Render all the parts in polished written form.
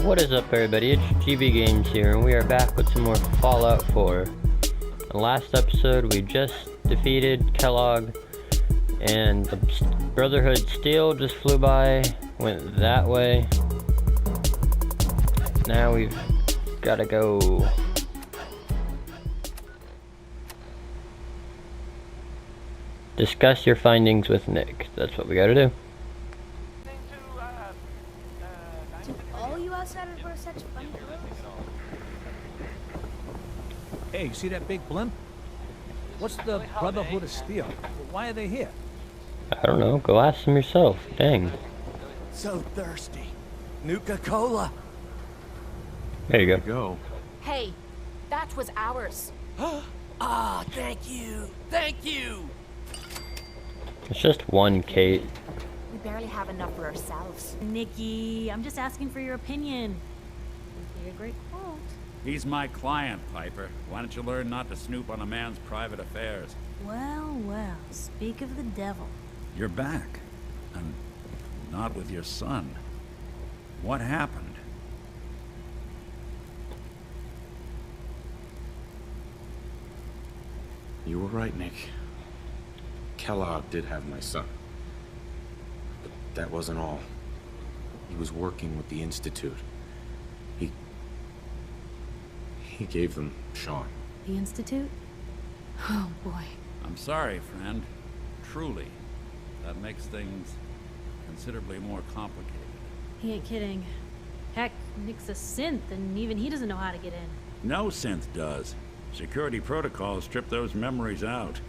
What is up, everybody? It's GB Games here, and we are back with some more Fallout 4. In the last episode, we just defeated Kellogg, and the Brotherhood Steel just flew by, went that way. Now we've gotta go. Discuss your findings with Nick. That's what we gotta do. All you outsiders wear such funny clothes? Hey, you see that big blimp? What's the Brotherhood of Steel? Why are they here? I don't know. Go ask them yourself. Dang. So thirsty. Nuka-Cola. There you Go. Hey, that was ours. Ah, thank you. Thank you. It's just one, Kate. We barely have enough for ourselves. Nikki, I'm just asking for your opinion. Would be a great quote. He's my client, Piper. Why don't you learn not to snoop on a man's private affairs? Well, well, speak of the devil. You're back. And not with your son. What happened? You were right, Nick. Kellogg did have my son. But that wasn't all. He was working with the Institute. He gave them Sean. The Institute? Oh, boy. I'm sorry, friend. Truly. That makes things considerably more complicated. He ain't kidding. Heck, Nick's a synth, and even he doesn't know how to get in. No synth does. Security protocols strip those memories out.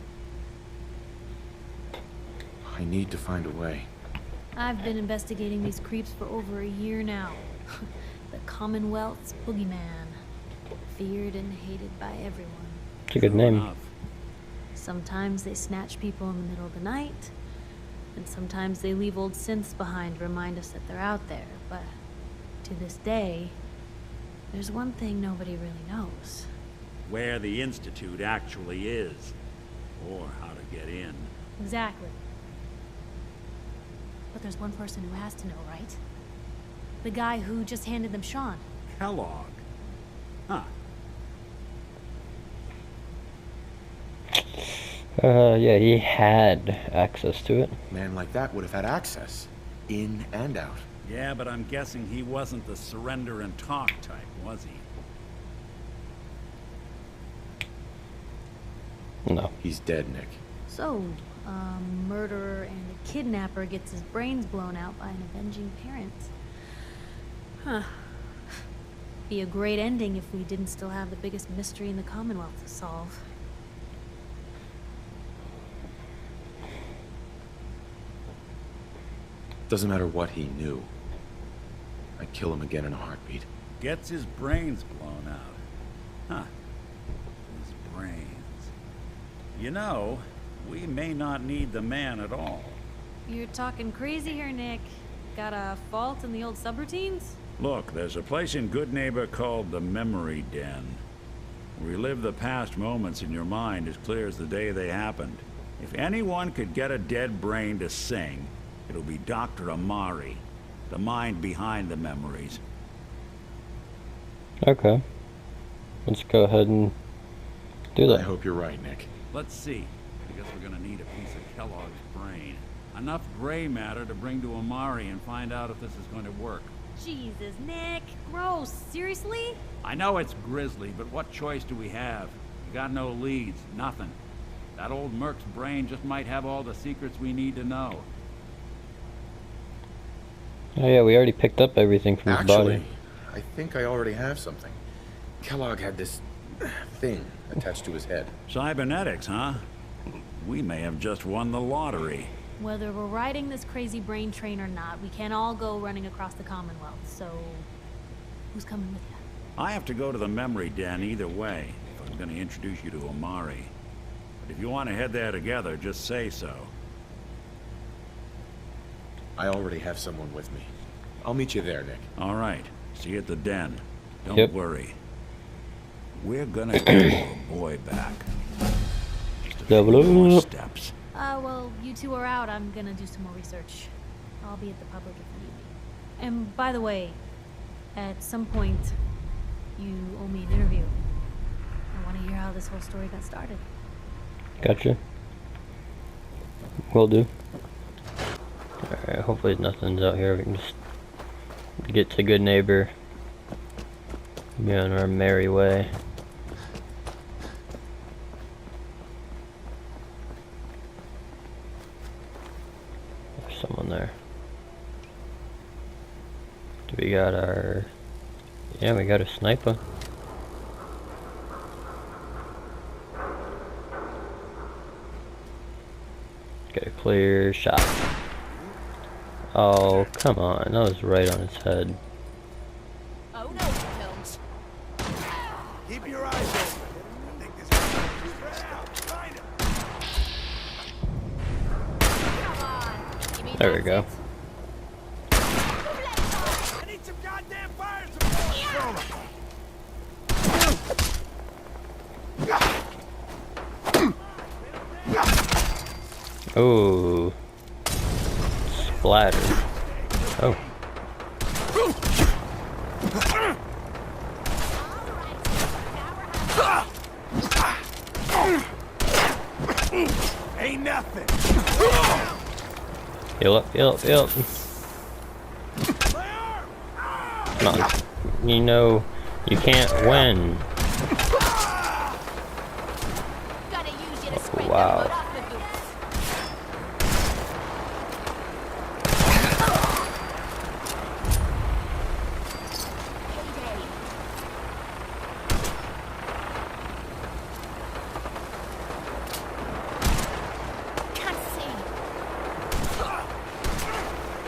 I need to find a way. I've been investigating these creeps for over a year now. The Commonwealth's boogeyman. Feared and hated by everyone. It's a good name. Sometimes they snatch people in the middle of the night, and sometimes they leave old synths behind to remind us that they're out there. But to this day, there's one thing nobody really knows. Where the Institute actually is. Or how to get in. Exactly. But there's one person who has to know, right? The guy who just handed them Sean. Kellogg. Huh. Yeah, he had access to it. A man like that would have had access. In and out. Yeah, but I'm guessing he wasn't the surrender and talk type, was he? No. He's dead, Nick. So, a murderer and a kidnapper gets his brains blown out by an avenging parent. Huh. Be a great ending if we didn't still have the biggest mystery in the Commonwealth to solve. Doesn't matter what he knew. I'd kill him again in a heartbeat. Gets his brains blown out. Huh. His brains. You know, we may not need the man at all. You're talking crazy here, Nick. Got a fault in the old subroutines? Look, there's a place in Good Neighbor called the Memory Den. Relive the past moments in your mind as clear as the day they happened. If anyone could get a dead brain to sing, it'll be Dr. Amari, the mind behind the memories. Okay. Let's go ahead and do that. I hope you're right, Nick. Let's see. I guess we're gonna need a piece of Kellogg's brain. Enough gray matter to bring to Amari and find out if this is going to work. Jesus, Nick. Gross. Seriously? I know it's grisly, but what choice do we have? We got no leads, nothing. That old Merc's brain just might have all the secrets we need to know. Oh yeah, we already picked up everything from his Actually, body. I think I already have something. Kellogg had this thing attached to his head. Cybernetics, huh? We may have just won the lottery. Whether we're riding this crazy brain train or not, we can't all go running across the Commonwealth, so who's coming with you? I have to go to the Memory Den either way, if I'm gonna introduce you to Amari. But if you want to head there together, just say so. I already have someone with me. I'll meet you there, Nick. All right. See you at the den. Don't Yep. worry. We're gonna get our boy back. Just a few Double more up. steps. Well, you two are out. I'm gonna do some more research. I'll be at the public if you need me. And by the way, At some point, you owe me an interview. I want to hear how this whole story got started. Gotcha. Will do. Alright, hopefully nothing's out here. We can just get to Good Neighbor. Be on our merry way. There's someone there. Do we got our... Yeah, we got a sniper. Get a clear shot. Oh, come on. That was right on his head. Oh no, films. Keep your eyes open. I think this is stressed out. Find him. Come on. You mean There we that's go. it? I need some goddamn fire support. Oh. Splatter. Oh. Ain't nothing. Heal up, heal up, heal up. Come on. You know, you can't win. Gotta use you to scrape Wow. that mud off the boots. Payday. Can't see.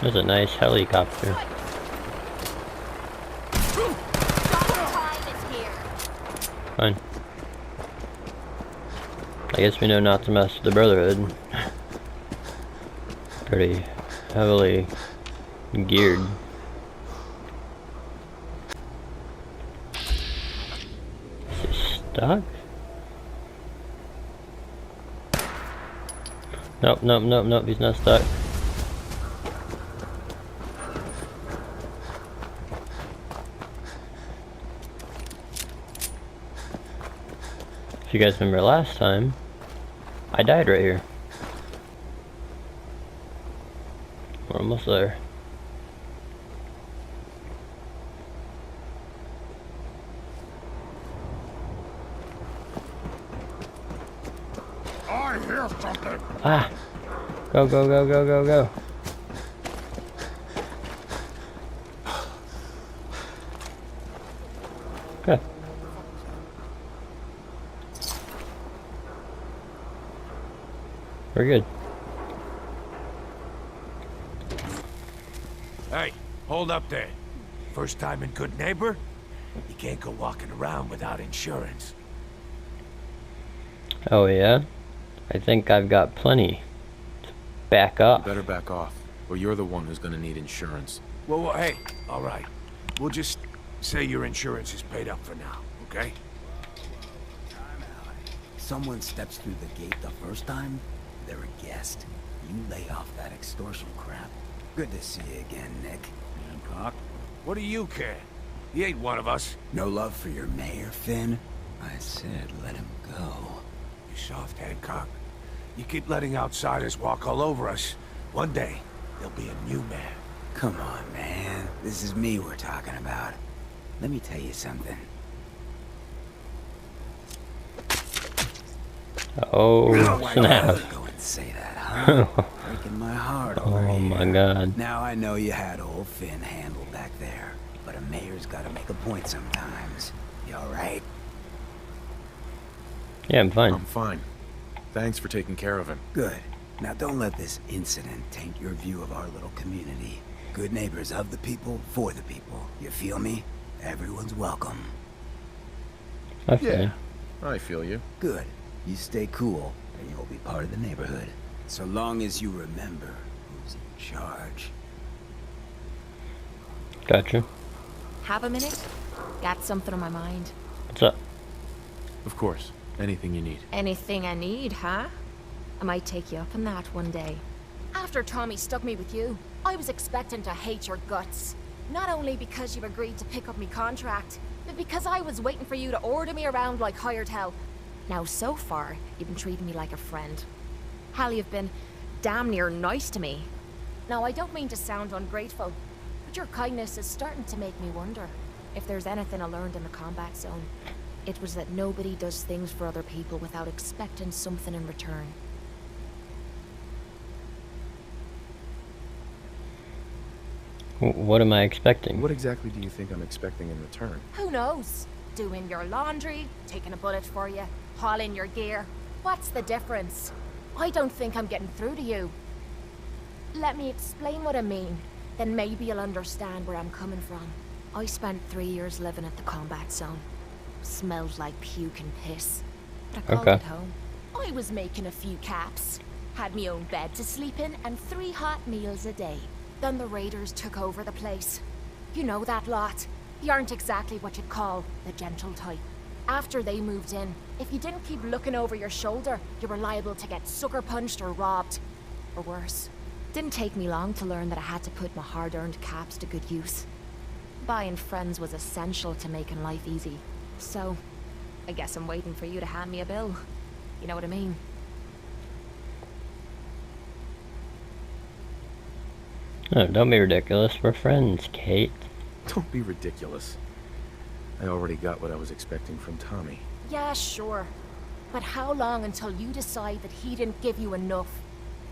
There's a nice helicopter. Double time is here. Fine. I guess we know not to mess with the Brotherhood. Pretty heavily geared. Is he stuck? Nope, nope, nope, nope, he's not stuck. If you guys remember last time, I died right here. We're almost there. I hear something. Ah! Go, go, go, go, go, go. Good. We're good. Hey, hold up there. First time in Good Neighbor? You can't go walking around without insurance. Oh yeah? I think I've got plenty to back up. You better back off, or you're the one who's gonna need insurance. Well, hey, all right. We'll just say your insurance is paid up for now, okay? Someone steps through the gate the first time, they're a guest. You lay off that extortion crap. Good to see you again, Nick. Hancock, what do you care? He ain't one of us. No love for your mayor, Finn? I said let him go. You soft, Hancock. You keep letting outsiders walk all over us. One day, there'll be a new man. Come on, man. This is me we're talking about. Let me tell you something. Oh, snap. Go and say that, huh? Breaking my heart over Oh here. my god. Now I know you had old Finn handled back there, but a mayor's gotta make a point sometimes. You alright? Yeah, I'm fine. I'm fine. Thanks for taking care of him. Good. Now don't let this incident taint your view of our little community. Good neighbors of the people, for the people. You feel me? Everyone's welcome. I feel you. I feel you. Good. You stay cool, and you'll be part of the neighborhood. So long as you remember who's in charge. Gotcha. Have a minute? Got something on my mind. What's up? Of course. Anything you need. Anything I need, huh? I might take you up on that one day. After Tommy stuck me with you, I was expecting to hate your guts. Not only because you agreed to pick up me contract, but because I was waiting for you to order me around like hired help. Now, so far, you've been treating me like a friend. Hell, you've been damn near nice to me. Now, I don't mean to sound ungrateful, but your kindness is starting to make me wonder if there's anything I learned in the combat zone. It was that nobody does things for other people without expecting something in return. What am I expecting? What exactly do you think I'm expecting in return? Who knows? Doing your laundry, taking a bullet for you, hauling your gear. What's the difference? I don't think I'm getting through to you. Let me explain what I mean, then maybe you'll understand where I'm coming from. I spent 3 years living at the combat zone. Smelled like puke and piss. But I called it home. I was making a few caps. Had me own bed to sleep in and 3 hot meals a day. Then the raiders took over the place. You know that lot. You aren't exactly what you'd call the gentle type. After they moved in, if you didn't keep looking over your shoulder, you were liable to get sucker punched or robbed. Or worse. Didn't take me long to learn that I had to put my hard-earned caps to good use. Buying friends was essential to making life easy. So, I guess I'm waiting for you to hand me a bill. You know what I mean? Oh, don't be ridiculous. We're friends, Kate. Don't be ridiculous. I already got what I was expecting from Tommy. Yeah, sure. But how long until you decide that he didn't give you enough?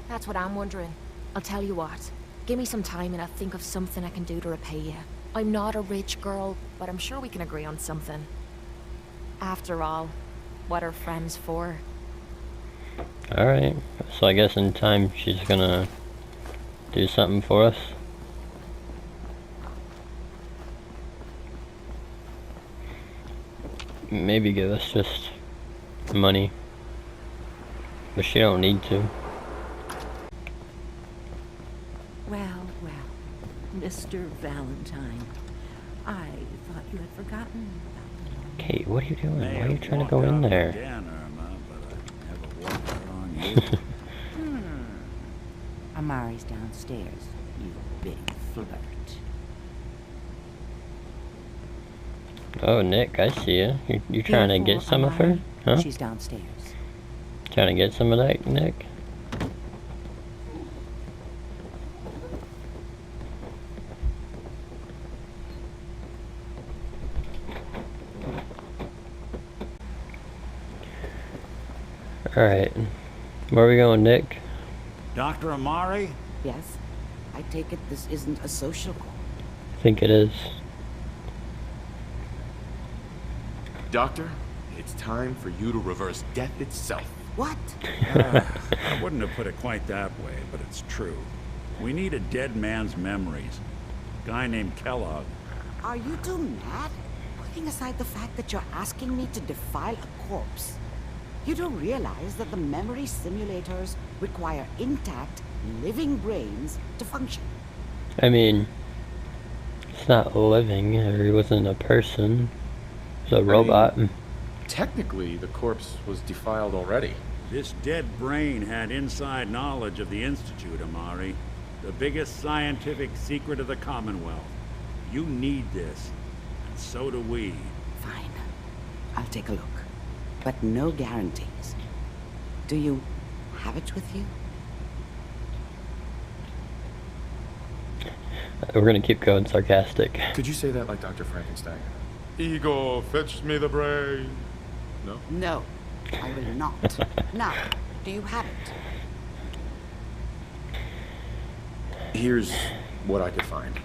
That's what I'm wondering. I'll tell you what. Give me some time and I'll think of something I can do to repay you. I'm not a rich girl, but I'm sure we can agree on something. After all, what are friends for? Alright. So I guess in time she's gonna do something for us. Maybe give us just money. But she don't need to. Well, Mr. Valentine, I thought you had forgotten about me. Kate, what are you doing? Why are you trying to go in there? Amari's downstairs, you big flirt. Oh, Nick, I see you. You trying to get some of her? Huh? She's downstairs. Trying to get some of that, Nick? Alright. Where are we going, Nick? Dr. Amari? Yes? I take it this isn't a social call. I think it is. Doctor, it's time for you to reverse death itself. What? I wouldn't have put it quite that way, but it's true. We need a dead man's memories. A guy named Kellogg. Are you two mad? Putting aside the fact that you're asking me to defile a corpse, you don't realize that the memory simulators require intact, living brains to function. I mean, it's not living. He wasn't a person. It's a robot. Technically, the corpse was defiled already. This dead brain had inside knowledge of the Institute, Amari. The biggest scientific secret of the Commonwealth. You need this, and so do we. Fine. I'll take a look. But no guarantees. Do you have it with you? We're gonna keep going sarcastic. Could you say that like Dr. Frankenstein? Ego, fetch me the brain. No? No, I will not. Now, do you have it? Here's what I could find.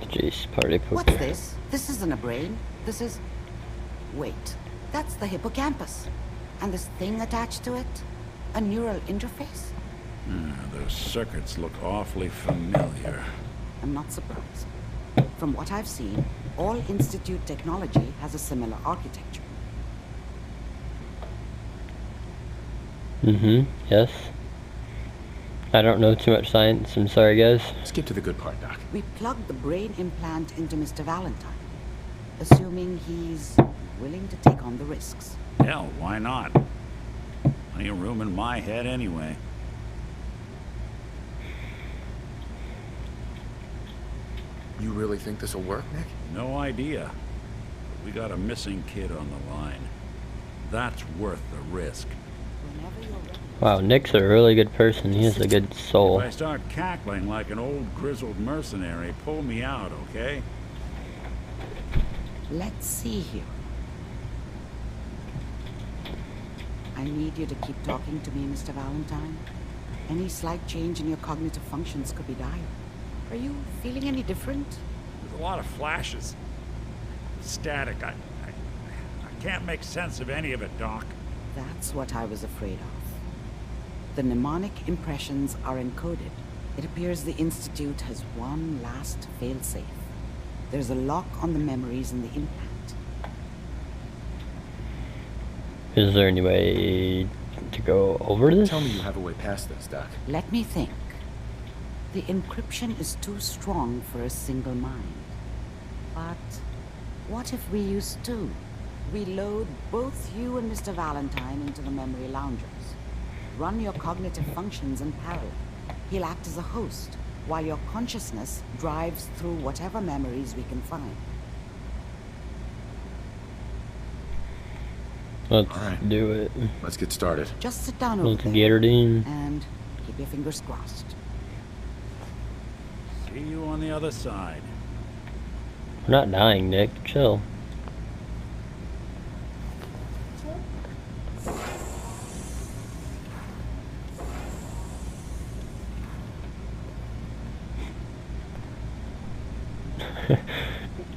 Jeez, party pooper. What's this? This isn't a brain. This is... Wait. That's the hippocampus. And this thing attached to it? A neural interface? Those circuits look awfully familiar. I'm not surprised. From what I've seen, all Institute technology has a similar architecture. Yes. I don't know too much science. I'm sorry, guys. Skip to the good part, Doc. We plugged the brain implant into Mr. Valentine, assuming he's willing to take on the risks. Hell, why not? Plenty of room in my head anyway. You really think this'll work, Nick? No idea. But we got a missing kid on the line. That's worth the risk. Wow, Nick's a really good person. He has a good soul. If I start cackling like an old grizzled mercenary, pull me out, okay? Let's see here. I need you to keep talking to me, Mr. Valentine. Any slight change in your cognitive functions could be dire. Are you feeling any different? There's a lot of flashes. Static. I can't make sense of any of it, Doc. That's what I was afraid of. The mnemonic impressions are encoded. It appears the Institute has one last failsafe. There's a lock on the memories in the impact. Is there any way to go over this? Tell me you have a way past this, Doc. Let me think. The encryption is too strong for a single mind. But what if we use two? We load both you and Mr. Valentine into the memory loungers. Run your cognitive functions in parallel. He'll act as a host, while your consciousness drives through whatever memories we can find. Let's right. do it. Let's get started. Just sit down over Let's there get her in. and keep your fingers crossed. See you on the other side. We're not dying, Nick. Chill.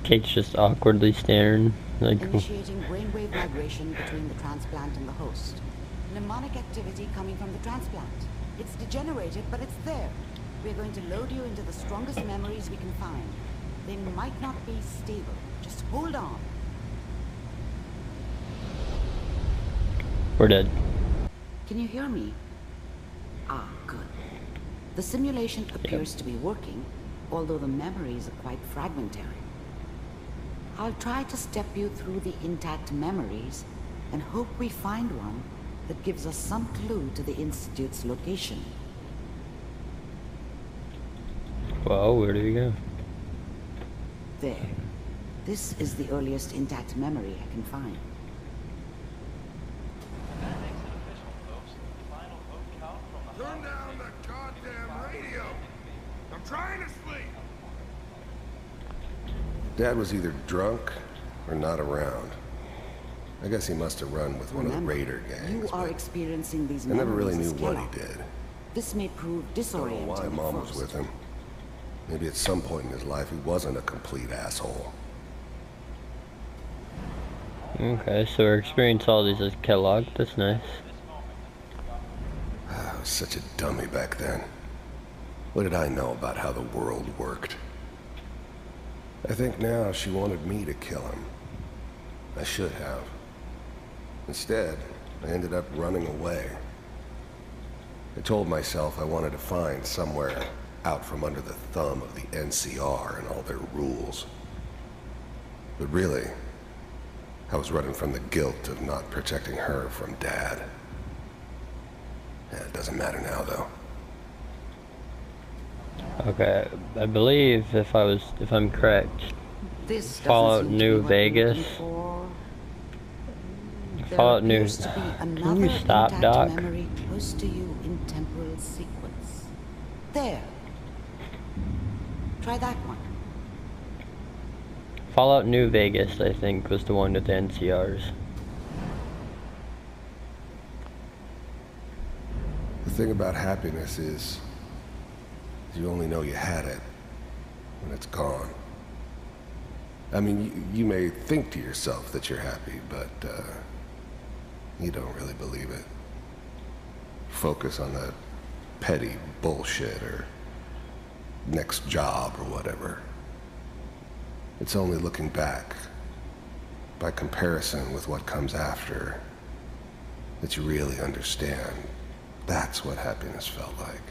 Kate's just awkwardly staring. Like, Initiating brainwave migration between the transplant and the host. Mnemonic activity coming from the transplant. It's degenerated, but it's there. We're going to load you into the strongest memories we can find. They might not be stable. Just hold on. we're dead. Can you hear me? Ah, good. The simulation appears to be working, although the memories are quite fragmentary. I'll try to step you through the intact memories and hope we find one that gives us some clue to the Institute's location. Well, where do we go? There. This is the earliest intact memory I can find. Turn down the goddamn radio! I'm trying to sleep! Dad was either drunk or not around. I guess he must have run with one of the raider gangs. You are experiencing these I never really memories knew as what he Kellogg. did. This may prove I don't know disorienting why at Mom was first. with him. Maybe at some point in his life he wasn't a complete asshole. Okay, so we're experiencing all these as Kellogg. That's nice. I was such a dummy back then. What did I know about how the world worked? I think now she wanted me to kill him. I should have. Instead, I ended up running away. I told myself I wanted to find somewhere out from under the thumb of the NCR and all their rules. But really, I was running from the guilt of not protecting her from Dad. It doesn't matter now, though. Okay, I believe if I'm correct, This doesn't Fallout seem to New be what you're Vegas. looking for. There Fallout New. appears to be Can another you stop, intact Doc? memory close to you in temporal sequence. There. Try that one. Fallout New Vegas, I think, was the one with the NCRs. The thing about happiness is you only know you had it when it's gone. I mean, you may think to yourself that you're happy, but you don't really believe it. Focus on that petty bullshit or next job or whatever. It's only looking back, by comparison with what comes after, that you really understand. That's what happiness felt like.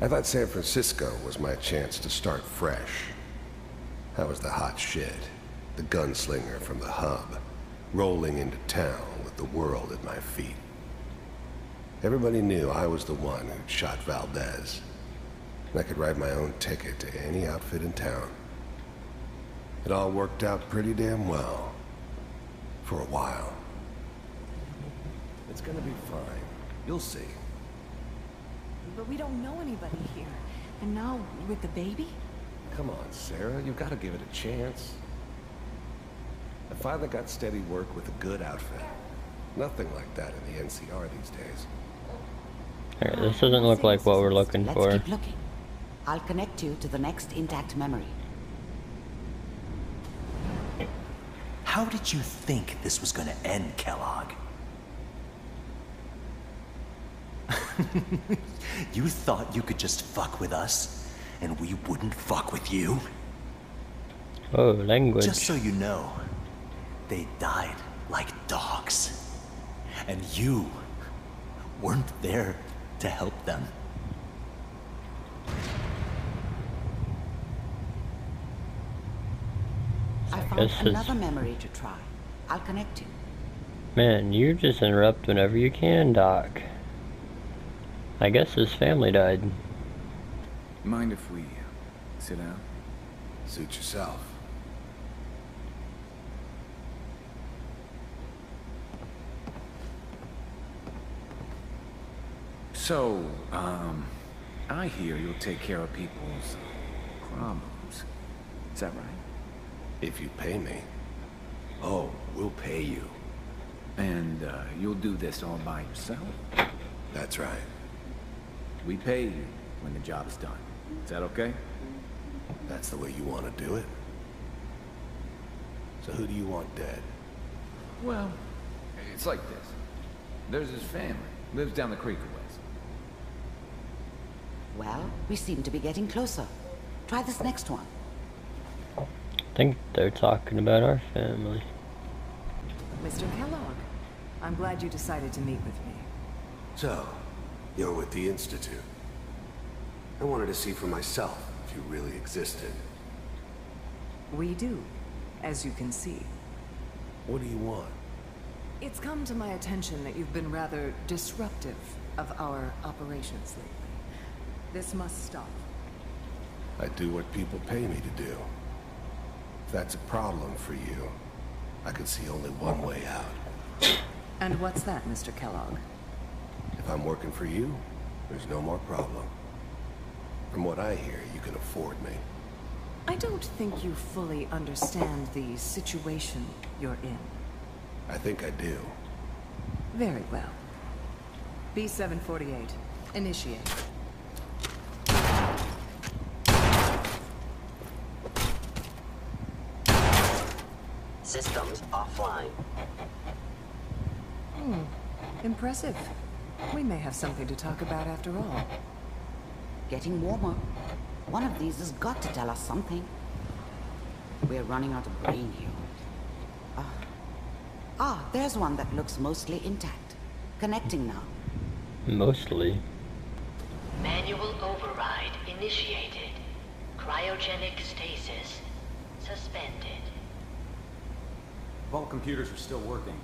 I thought San Francisco was my chance to start fresh. I was the hot shit, the gunslinger from the hub, rolling into town with the world at my feet. Everybody knew I was the one who shot Valdez. And I could write my own ticket to any outfit in town. It all worked out pretty damn well. For a while. It's gonna be fine. You'll see. But we don't know anybody here. And now, with the baby? Come on, Sarah. You've got to give it a chance. I finally got steady work with a good outfit. Nothing like that in the NCR these days. Alright, this doesn't look like what we're looking for. Let's keep looking. I'll connect you to the next intact memory. How did you think this was gonna end, Kellogg? You thought you could just fuck with us, and we wouldn't fuck with you? Oh, language. Just so you know, they died like dogs. And you weren't there to help them. I found another memory to try. I'll connect you. Man, you just interrupt whenever you can, Doc. I guess his family died. Mind if we sit down? Suit yourself. So, I hear you'll take care of people's problems. Is that right? If you pay me. Oh, we'll pay you. And, you'll do this all by yourself? That's right. We pay you when the job's done. Is that okay? That's the way you want to do it? So who do you want dead? Well, it's like this. There's his family. Lives down the creek a ways. Well, we seem to be getting closer. Try this next one. I think they're talking about our family. Mr. Kellogg, I'm glad you decided to meet with me. So, you're with the Institute. I wanted to see for myself if you really existed. We do, as you can see. What do you want? It's come to my attention that you've been rather disruptive of our operations lately. This must stop. I do what people pay me to do. If that's a problem for you, I can see only one way out. And what's that, Mr. Kellogg? If I'm working for you, there's no more problem. From what I hear, you can afford me. I don't think you fully understand the situation you're in. I think I do. Very well. B-748, initiate. Systems offline. Impressive. We may have something to talk about after all. Getting warmer. One of these has got to tell us something. We're running out of brain here. There's one that looks mostly intact. Connecting now. Mostly. Manual override initiated. Cryogenic stasis suspended. Vault computers are still working.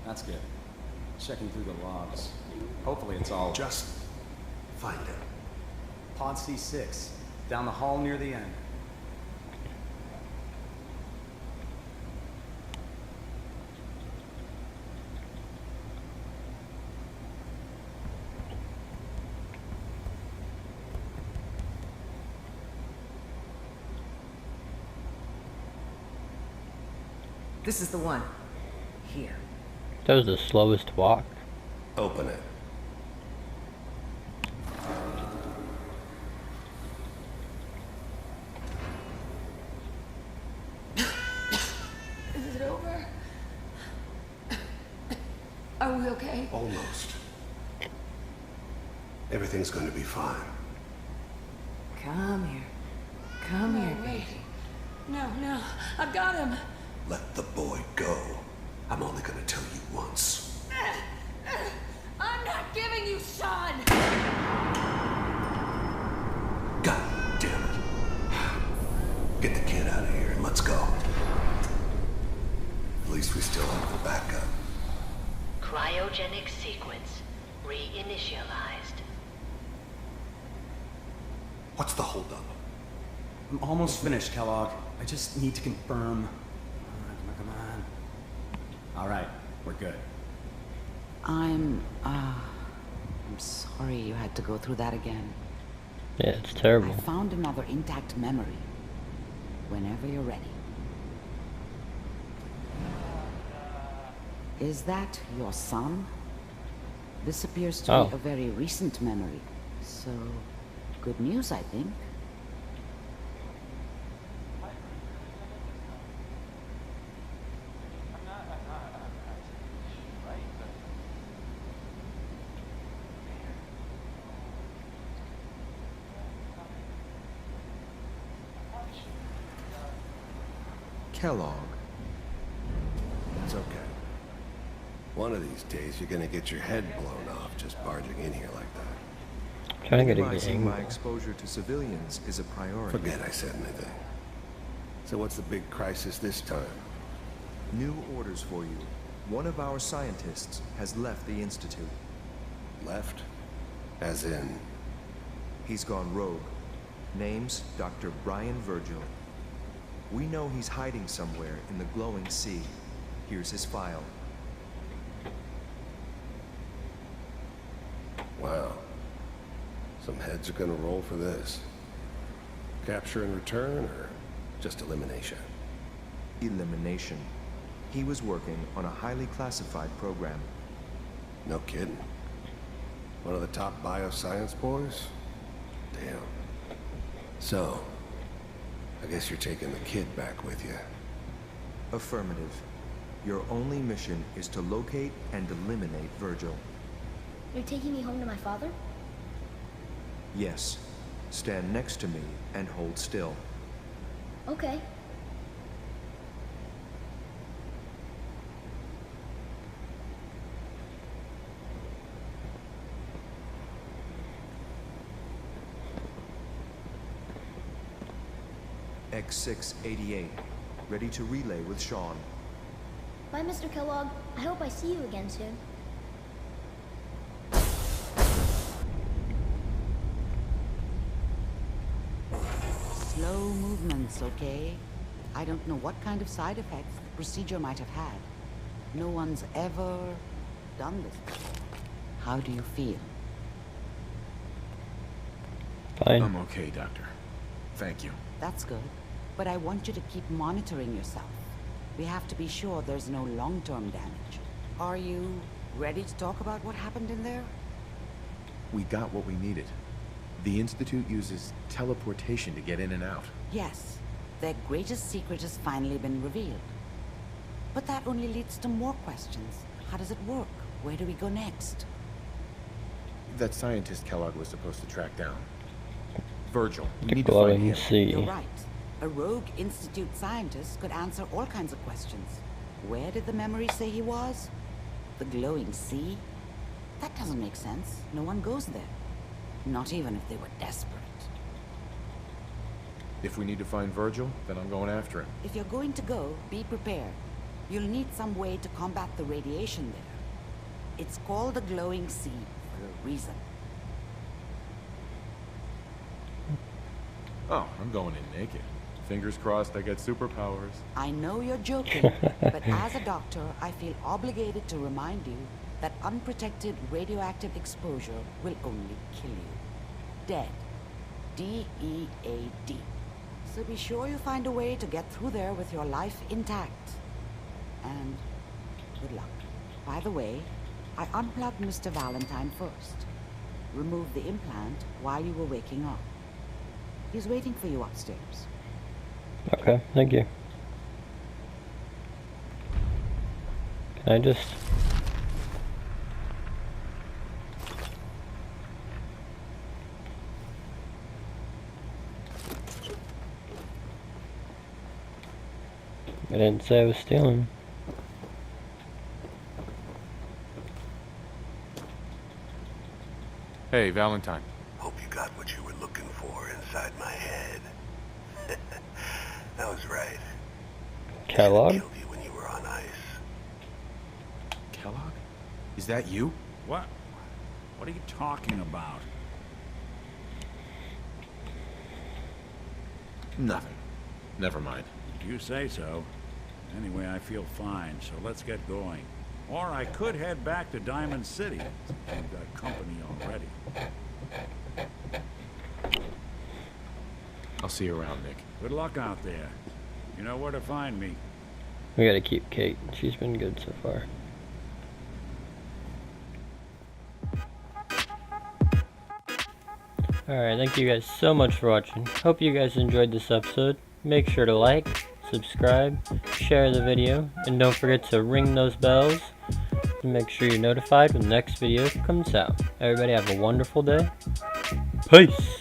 That's good. Checking through the logs. Hopefully it's all... Just find it. Pod C6. Down the hall near the end. This is the one. Here. That was the slowest walk. Open it. Is it over? Are we okay? Almost. Everything's going to be fine. Come here. Come here, wait. baby. No, I've got him. Let the boy go. I'm only going to tell you once. I'm not giving you Sean! God damn it. Get the kid out of here and let's go. At least we still have the backup. Cryogenic sequence Reinitialized. What's the holdup? I'm almost finished, Kellogg. I just need to confirm. Come on. All right, we're good. I'm sorry you had to go through that again. Yeah, it's terrible. I found another intact memory. Whenever you're ready. Is that your son? This appears to be a very recent memory. So, good news, I think. Kellogg. It's okay. One of these days, you're gonna get your head blown off just barging in here like that. Trying to get Minimizing my exposure to civilians is a priority. Forget I said anything. So what's the big crisis this time? New orders for you. One of our scientists has left the Institute. Left? As in? He's gone rogue. Name's Dr. Brian Virgil. We know he's hiding somewhere in the glowing sea. Here's his file. Wow. Some heads are gonna roll for this. Capture and return, or just elimination? Elimination. He was working on a highly classified program. No kidding. One of the top bioscience boys? Damn. So, I guess you're taking the kid back with you. Affirmative. Your only mission is to locate and eliminate Virgil. You're taking me home to my father? Yes. Stand next to me and hold still. Okay. X688. Ready to relay with Sean. Bye, Mr. Kellogg. I hope I see you again soon. Slow movements, okay? I don't know what kind of side effects the procedure might have had. No one's ever done this before. How do you feel? Fine. I'm okay, Doctor. Thank you. That's good. But I want you to keep monitoring yourself. We have to be sure there's no long-term damage. Are you ready to talk about what happened in there? We got what we needed. The Institute uses teleportation to get in and out. Yes. Their greatest secret has finally been revealed. But that only leads to more questions. How does it work? Where do we go next? That scientist Kellogg was supposed to track down. Virgil. We The need to find glowing him. sea. You're right. A rogue Institute scientist could answer all kinds of questions. Where did the memory say he was? The glowing sea? That doesn't make sense. No one goes there. Not even if they were desperate. If we need to find Virgil, then I'm going after him. If you're going to go, be prepared. You'll need some way to combat the radiation there. It's called the glowing sea for a reason. Oh, I'm going in naked. Fingers crossed I get superpowers. I know you're joking, but as a doctor, I feel obligated to remind you that unprotected radioactive exposure will only kill you. Dead. D-E-A-D. So be sure you find a way to get through there with your life intact. And good luck. By the way, I unplugged Mr. Valentine first. Removed the implant while you were waking up. He's waiting for you upstairs. Okay, thank you. Can I just... I didn't say I was stealing. Hey, Valentine. Hope you got what you were looking for inside my head. That was right. Kellogg? Killed you when you were on ice. Kellogg? Is that you? What? What are you talking about? Nothing. Never mind. If you say so. Anyway, I feel fine, so let's get going. Or I could head back to Diamond City. We've got company already. I'll see you around, Nick. Good luck out there. You know where to find me. We gotta keep Kate. She's been good so far. Alright, thank you guys so much for watching. Hope you guys enjoyed this episode. Make sure to like, subscribe, share the video, and don't forget to ring those bells to make sure you're notified when the next video comes out. Everybody have a wonderful day. Peace!